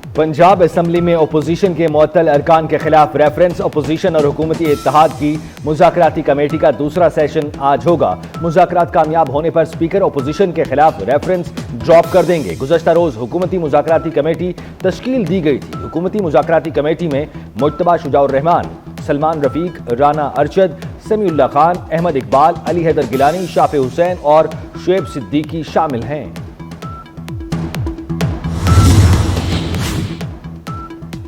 Punjab assembly में opposition के मुअत्तल अरकान के खिलाफ रेफरेंस। अपोजिशन और हुकूमती इत्तेहाद की मुज़ाकराती कमेटी का दूसरा सेशन आज होगा। मुज़ाकरात कामयाब होने पर स्पीकर अपोजिशन के खिलाफ रेफरेंस ड्रॉप कर देंगे। गुज़श्ता रोज हुकूमती मुज़ाकराती कमेटी तश्कील दी गई थी। हुकूमती मुज़ाकराती कमेटी में मुज्तबा शुजाउर रहमान, सलमान रफीक, राना अरशद, समीउल्लाह खान, अहमद इकबाल, अली हैदर गिलानी, शाफे हुसैन और शुएब सिद्दीकी शामिल हैं।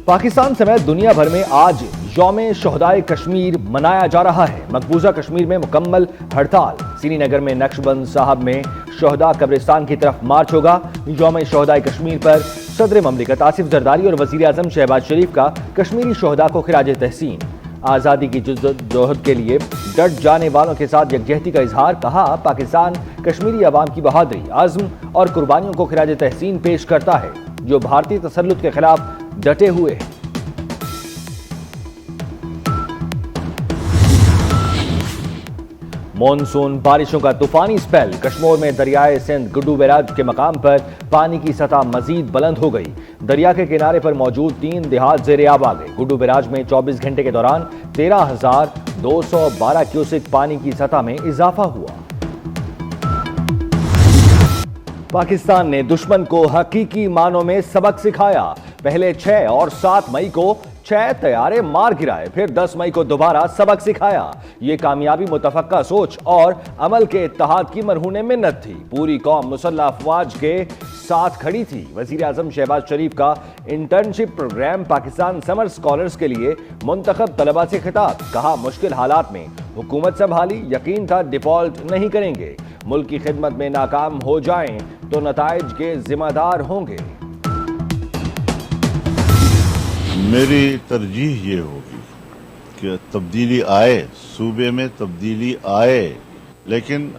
पाकिस्तान समेत दुनिया भर में आज यौम शोहदाए कश्मीर मनाया जा रहा है। मकबूजा कश्मीर में मुकम्मल हड़ताल। श्रीनगर में नक्शबंद साहब में शोहदा कब्रिस्तान की तरफ मार्च होगा। यौम शोहदाए कश्मीर पर सदर ममलिकत आसिफ जरदारी और वजीर आजम शहबाज शरीफ का कश्मीरी शोहदा को खिराज तहसीन। आज़ादी की जद्दोजहद के लिए डट जाने वालों के साथ यकजहती का इजहार। कहा, पाकिस्तान कश्मीरी अवाम की बहादुरी, आज़म और कुर्बानियों को खिराज तहसीन पेश करता है, जो भारतीय तसल्लुत के खिलाफ डटे हुए हैं। मॉनसून बारिशों का तूफानी स्पेल। कश्मीर में दरियाए सिंध गुड्डू बैराज के मकाम पर पानी की सतह मजीद बुलंद हो गई। दरिया के किनारे पर मौजूद 3 देहात ज़ेर-ए-आब आ गए। गुड्डू बैराज में 24 घंटे के दौरान 13,212 क्यूसेक पानी की सतह में इजाफा हुआ। पाकिस्तान ने दुश्मन को हकीकी मानों में सबक सिखाया। पहले 6 और 7 मई को 6 तैयारे मार गिराए, फिर 10 मई को दोबारा सबक सिखाया। ये कामयाबी मुतफक्का सोच और अमल के इत्तेहाद की मरहून मिन्नत थी। पूरी कौम मुसल्लह अफवाज के साथ खड़ी थी। वजीर आजम शहबाज शरीफ का internship programme Pakistan summer scholars के लिए मुंतखब तलबा से खिताब। कहा, मुश्किल हालात में हुकूमत संभाली, यकीन था डिफॉल्ट नहीं करेंगे। मुल्क की खिदमत में नाकाम हो जाएं तो नताइज के जिम्मेदार होंगे। मेरी तरजीह ये होगी कि तब्दीली आए, सूबे में तब्दीली आए, लेकिन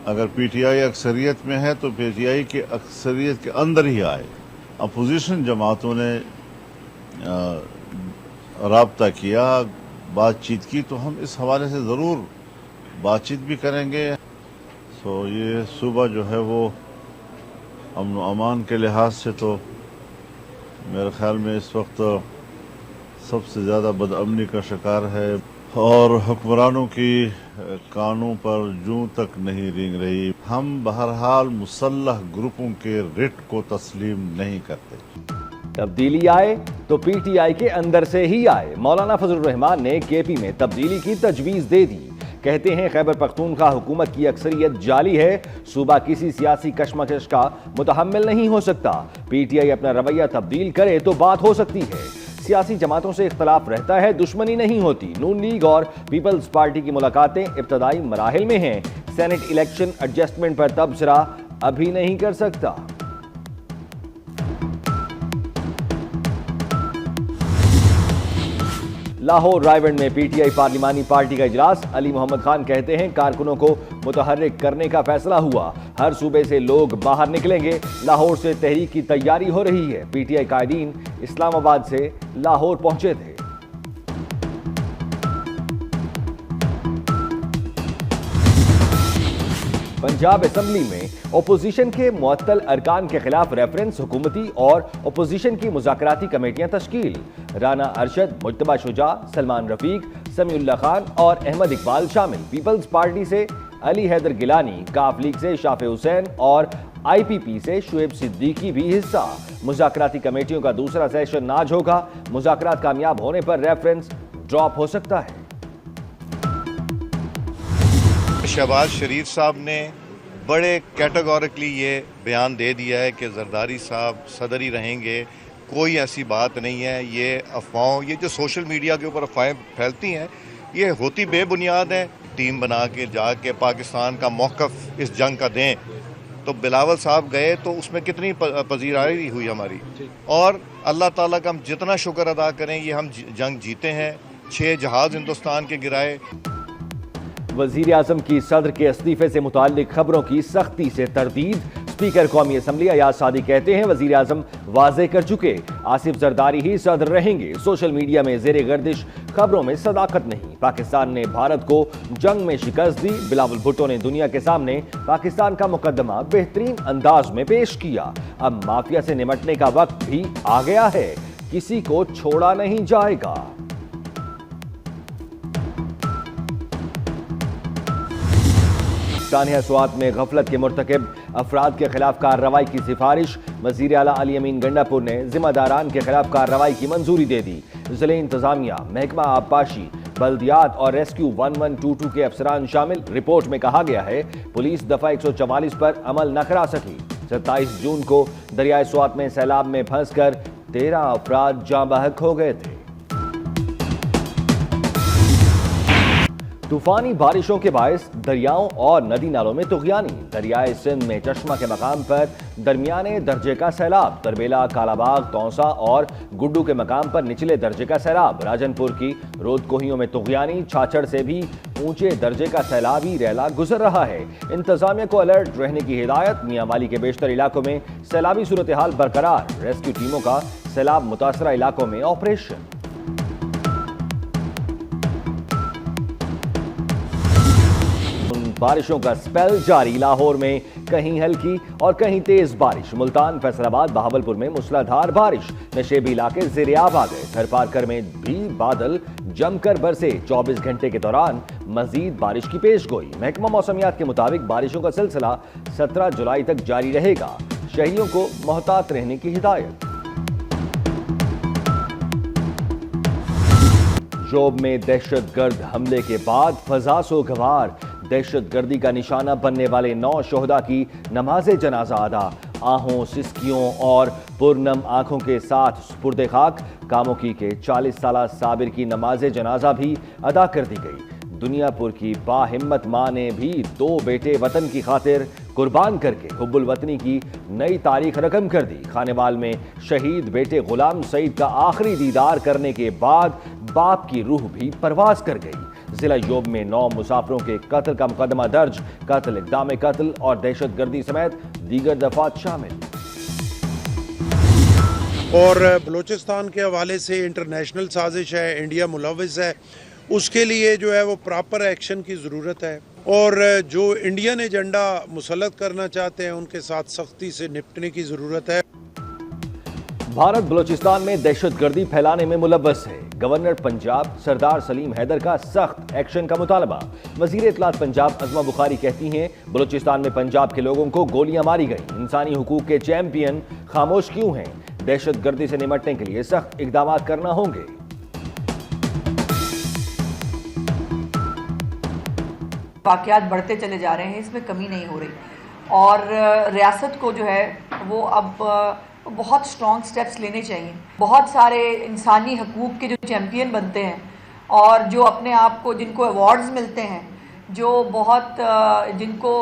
अगर पीटीआई अक्सरियत में है तो पीटीआई की अक्सरियत के अंदर ही आए। अपोजिशन जमातों ने राब्ता किया, बातचीत की, तो हम इस हवाले से ज़रूर बातचीत भी करेंगे। तो ये सूबा जो है वो अमन व अमान के लिहाज से तो मेरे ख्याल में इस वक्त सबसे ज़्यादा बदअमनी का शिकार है और हुक्मरानों की कानों पर जूं तक नहीं रेंग रही। हम बहरहाल मुसल्लह ग्रुपों के रिट को तस्लीम नहीं करते। तब्दीली आए तो पीटीआई के अंदर से ही आए। मौलाना फजलुर रहमान ने केपी में तब्दीली की तजवीज़ दे दी। कहते हैं, खैबर पख्तूनख्वा हुकूमत की अक्सरियत जाली है, सूबा किसी सियासी कशमकश का मुतहम्मिल नहीं हो सकता। पीटीआई अपना रवैया तब्दील करे तो बात हो सकती है। सियासी जमातों से इख्तलाफ रहता है, दुश्मनी नहीं होती। नून लीग और पीपल्स पार्टी की मुलाकातें इब्तदाई मराहिल में हैं। सेनेट इलेक्शन एडजस्टमेंट पर तबसरा अभी नहीं कर सकता। लाहौर रायवंड में पीटीआई पार्लिमानी पार्टी का इजलास। अली मोहम्मद खान कहते हैं, कारकुनों को मुतहर्रिक करने का फैसला हुआ, हर सूबे से लोग बाहर निकलेंगे। लाहौर से तहरीक की तैयारी हो रही है। पीटीआई कायदीन इस्लामाबाद से लाहौर पहुंचे थे। पंजाब असम्बली में अपोजिशन के मुअत्तल अरकान के खिलाफ रेफरेंस। हुकूमती और अपोजिशन की मुज़ाकराती कमेटियां तश्कील। राना अरशद, मुज्तबा शुजा, सलमान रफीक, समीउल्लाह खान और अहमद इकबाल शामिल। पीपल्स पार्टी से अली हैदर गिलानी, काफ लीग से शाफे हुसैन और IPP से शुएब सिद्दीकी भी हिस्सा। मुज़ाकराती कमेटियों का दूसरा सेशन आज होगा। मुज़ाकरात कामयाब होने पर रेफरेंस ड्रॉप हो सकता है। शहबाज शरीफ साहब ने बड़े कैटेगोरिकली ये बयान दे दिया है कि जरदारी साहब सदर ही रहेंगे। कोई ऐसी बात नहीं है। ये अफवाहों, ये जो सोशल मीडिया के ऊपर अफवाहें फैलती हैं, ये होती बेबुनियाद हैं। टीम बना के जाके पाकिस्तान का मौक़िफ़ इस जंग का दें, तो बिलावल साहब गए तो उसमें कितनी पजीराई हुई हमारी। और अल्लाह ताला का हम जितना शुक्र अदा करें, ये हम जंग जीते हैं। 6 जहाज़ हिंदुस्तान के गिराए। वजीर आजम की सदर के इस्तीफे से मुताल्लिक खबरों की सख्ती से तरदीद। स्पीकर कौमी असम्बली अयाज सादी कहते हैं वजीर आजम वाजे कर चुके, आसिफ जरदारी ही सदर रहेंगे। सोशल मीडिया में जेर गर्दिश खबरों में सदाकत नहीं, पाकिस्तान ने भारत को जंग में शिकस्त दी। बिलावल भुट्टो ने दुनिया के सामने पाकिस्तान का मुकदमा बेहतरीन अंदाज में पेश किया। अब माफिया से निपटने का वक्त भी आ गया है, किसी को छोड़ा नहीं जाएगा। सानिया स्वात में गफलत के मुर्तकिब अफराद के खिलाफ कार्रवाई की सिफारिश, वजीर आला अली अमीन गंडापुर ने जिम्मेदारान के खिलाफ कार्रवाई की मंजूरी दे दी। जिले इंतजामिया, महकमा आबपाशी, बल्दियात और रेस्क्यू 1122 के अफसरान शामिल। रिपोर्ट में कहा गया है पुलिस दफा 144 पर अमल न करा सकी। 27 जून को दरियाए स्वात में सैलाब में फंसकर 13 अफराद जाँ बहक हो गए थे। तूफानी बारिशों के बायस दरियाओं और नदी नालों में तुगयानी। दरियाए सिंध में चश्मा के मकाम पर दरमियाने दर्जे का सैलाब, तरबेला, कालाबाग, तौसा और गुड्डू के मकाम पर निचले दर्जे का सैलाब। राजनपुर की रोदकोहियों में तुगयानी, छाछड़ से भी ऊंचे दर्जे का सैलाबी रैला गुजर रहा है। इंतजामिया को अलर्ट रहने की हिदायत। मियांवाली के बेशतर इलाकों में सैलाबी सूरत हाल बरकरार, रेस्क्यू टीमों का सैलाब मुतासरा इलाकों में ऑपरेशन। बारिशों का स्पेल जारी, लाहौर में कहीं हल्की और कहीं तेज बारिश। मुल्तान, फैसलाबाद, बहावलपुर में मूसलाधार बारिश। नशेबी इलाके ज़ेर-ए-आब आ गए। थरपारकर में भी बादल जमकर बरसे। 24 घंटे के दौरान मजीद बारिश की पेशगोई। महकमा मौसमियात के मुताबिक बारिशों का सिलसिला 17 जुलाई तक जारी रहेगा। शहरियों को मोहतात रहने की हिदायत। जोब में दहशतगर्द हमले के बाद फजा सोगवार। दहशतगर्दी का निशाना बनने वाले 9 शोहदा की नमाज जनाजा अदा। आहों, सिसकियों और पुरनम आंखों के साथ सुपुर्द खाक। कामोकी के 40 साल साबिर की नमाज जनाजा भी अदा कर दी गई। दुनियापुर की बाहिम्मत मां ने भी 2 बेटे वतन की खातिर कुर्बान करके हुब्बुल वतनी की नई तारीख रकम कर दी। खानेवाल में शहीद बेटे गुलाम सईद का आखिरी दीदार करने के बाद बाप की रूह भी परवाज कर गई। जिला योब में 9 मुसाफिरों के कत्ल का मुकदमा दर्ज। कत्ल, इक़दाम कत्ल और दहशतगर्दी समेत दीगर दफात शामिल। और बलूचिस्तान के हवाले से इंटरनेशनल साजिश है, इंडिया मुलविस है, उसके लिए जो है वो प्रॉपर एक्शन की ज़रूरत है। और जो इंडियन एजेंडा मुसल्लत करना चाहते हैं उनके साथ सख्ती से निपटने की ज़रूरत है। भारत बलूचिस्तान में दहशतगर्दी फैलाने में मुलव्वस है। गवर्नर पंजाब सरदार सलीम हैदर का सख्त एक्शन का मुतालबा। वजीर इत्तलात पंजाब अज़मा बुखारी कहती हैं बलूचिस्तान में पंजाब के लोगों को गोलियां मारी गई। इंसानी हुकूक के चैंपियन खामोश क्यों हैं? दहशतगर्दी से निपटने के लिए सख्त इक़दाम करना होंगे। वाक़यात बढ़ते चले जा रहे हैं, इसमें कमी नहीं हो रही। और रियासत को जो है वो अब बहुत स्ट्रॉन्ग स्टेप्स लेने चाहिए। बहुत सारे इंसानी हकूक़ के जो चैम्पियन बनते हैं और जो अपने आप को, जिनको अवार्ड्स मिलते हैं, जो बहुत जिनको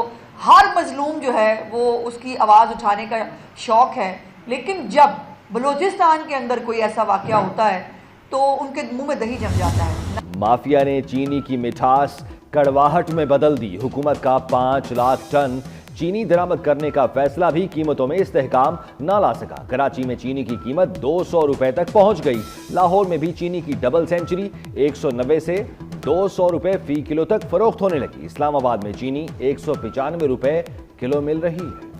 हर मजलूम जो है वो उसकी आवाज़ उठाने का शौक़ है, लेकिन जब बलूचिस्तान के अंदर कोई ऐसा वाक़या होता है तो उनके मुंह में दही जम जाता है। माफिया ने चीनी की मिठास कड़वाहट में बदल दी। हुकूमत का 5 लाख टन चीनी दरामद करने का फैसला भी कीमतों में इस्तेहकाम न ला सका। कराची में चीनी की कीमत 200 रुपए तक पहुंच गई। लाहौर में भी चीनी की डबल सेंचुरी 190 से 200 रुपए फी किलो तक फरोख्त होने लगी। इस्लामाबाद में चीनी 195 रुपए किलो मिल रही है।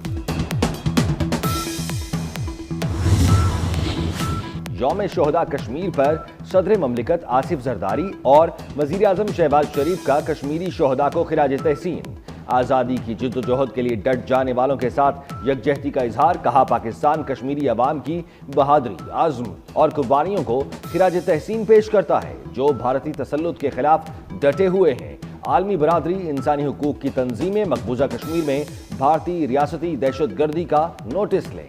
यौम शोहदा कश्मीर पर सदर ममलिकत आसिफ जरदारी और वजीर आजम शहबाज शरीफ का कश्मीरी शोहदा को खिराज तहसीन। आज़ादी की जिद्दोजहद के लिए डट जाने वालों के साथ यकजहती का इजहार। कहा पाकिस्तान कश्मीरी अवाम की बहादुरी, आज़म और कुर्बानियों को खिराज तहसीन पेश करता है, जो भारतीय तसल्लुत के खिलाफ डटे हुए हैं। आलमी बरादरी, इंसानी हुकूक की तंजीमें मकबूजा कश्मीर में भारतीय रियासती दहशतगर्दी का नोटिस लें।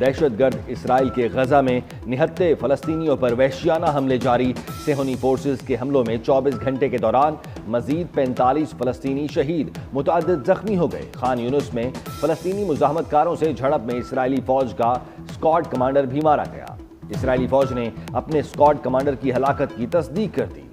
दहशतगर्द इसराइल के गजा में निहत्ते फलस्तीनियों पर वहशियाना हमले जारी। सेहोनी फोर्सेस के हमलों में 24 घंटे के दौरान मजीद 45 फलस्तीनी शहीद, मुतअद्दिद जख्मी हो गए। खान यूनुस में फलस्तीनी मुजाहमतकारों से झड़प में इसराइली फौज का स्क्वाड कमांडर भी मारा गया। इसराइली फौज ने अपने स्क्वाड कमांडर की हलाकत की तस्दीक कर दी।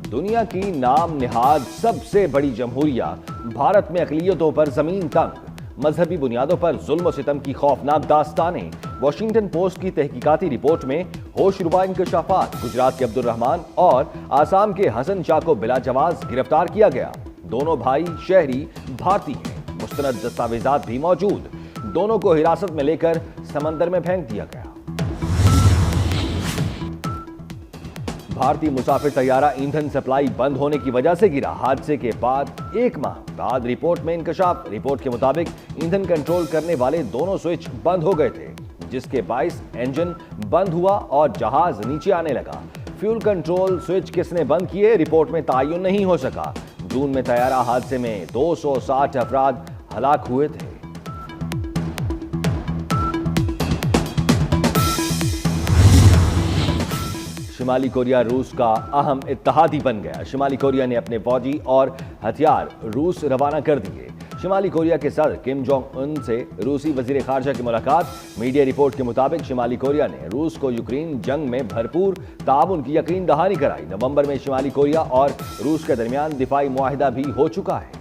दुनिया की नाम निहाद सबसे बड़ी जमहूरिया, भारत में अक़लियतों पर जमीन तंग, मजहबी बुनियादों पर जुल्म सितम की खौफनाक दास्तानें। वॉशिंगटन पोस्ट की तहकीकाती रिपोर्ट में होशरुबा इंकशाफात, गुजरात के अब्दुल रहमान और आसाम के हसन शाह को बिला जवाज गिरफ्तार किया गया। दोनों भाई शहरी भारतीय हैं, मुस्तनद दस्तावेजात भी मौजूद। दोनों को हिरासत में लेकर समंदर में फेंक दिया गया। भारतीय मुसाफिर तैयारा ईंधन सप्लाई बंद होने की वजह से गिरा। हादसे के बाद 1 माह बाद रिपोर्ट में इंकशाफ। रिपोर्ट के मुताबिक ईंधन कंट्रोल करने वाले दोनों स्विच बंद हो गए थे, जिसके बायस इंजन बंद हुआ और जहाज नीचे आने लगा। फ्यूल कंट्रोल स्विच किसने बंद किए, रिपोर्ट में तायुन नहीं हो सका। जून में तैयारा हादसे में 260 अफराद हलाक हुए थे। शिमाली कोरिया रूस का अहम इत्तेहादी बन गया। शिमाली कोरिया ने अपने फौजी और हथियार रूस रवाना कर दिए। शिमाली कोरिया के सदर किम जोंग उन से रूसी वजीर खारजा की मुलाकात। मीडिया रिपोर्ट के मुताबिक शिमाली कोरिया ने रूस को यूक्रेन जंग में भरपूर ताउन की यकीन दहानी कराई। नवंबर में शिमाली कोरिया और रूस के दरमियान दिफाई मुआहिदा भी हो चुका है।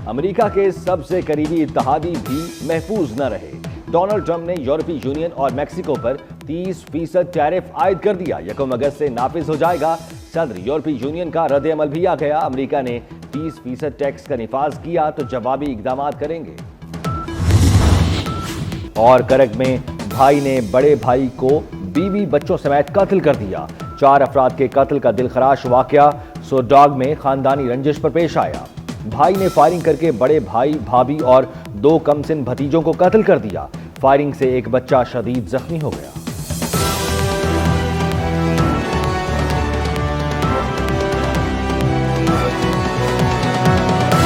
अमेरिका के सबसे करीबी इत्तेहादी भी महफूज न रहे। डोनाल्ड ट्रंप ने यूरोपीय यूनियन और मेक्सिको पर 30% टैरिफ आयद कर दिया। 1 अगस्त से नाफिज हो जाएगा। सदर यूरोपीय यूनियन का रद्द-ए-अमल भी आ गया। अमेरिका ने 30% टैक्स का निफाज किया तो जवाबी इकदाम करेंगे। और करग में भाई ने बड़े भाई को बीवी बच्चों समेत कत्ल कर दिया। 4 अफराद के कत्ल का दिलखराश वाकया सोडाग में खानदानी रंजिश पर पेश आया। भाई ने फायरिंग करके बड़े भाई, भाभी और 2 कमसिन भतीजों को कत्ल कर दिया। फायरिंग से एक बच्चा शदीद जख्मी हो गया।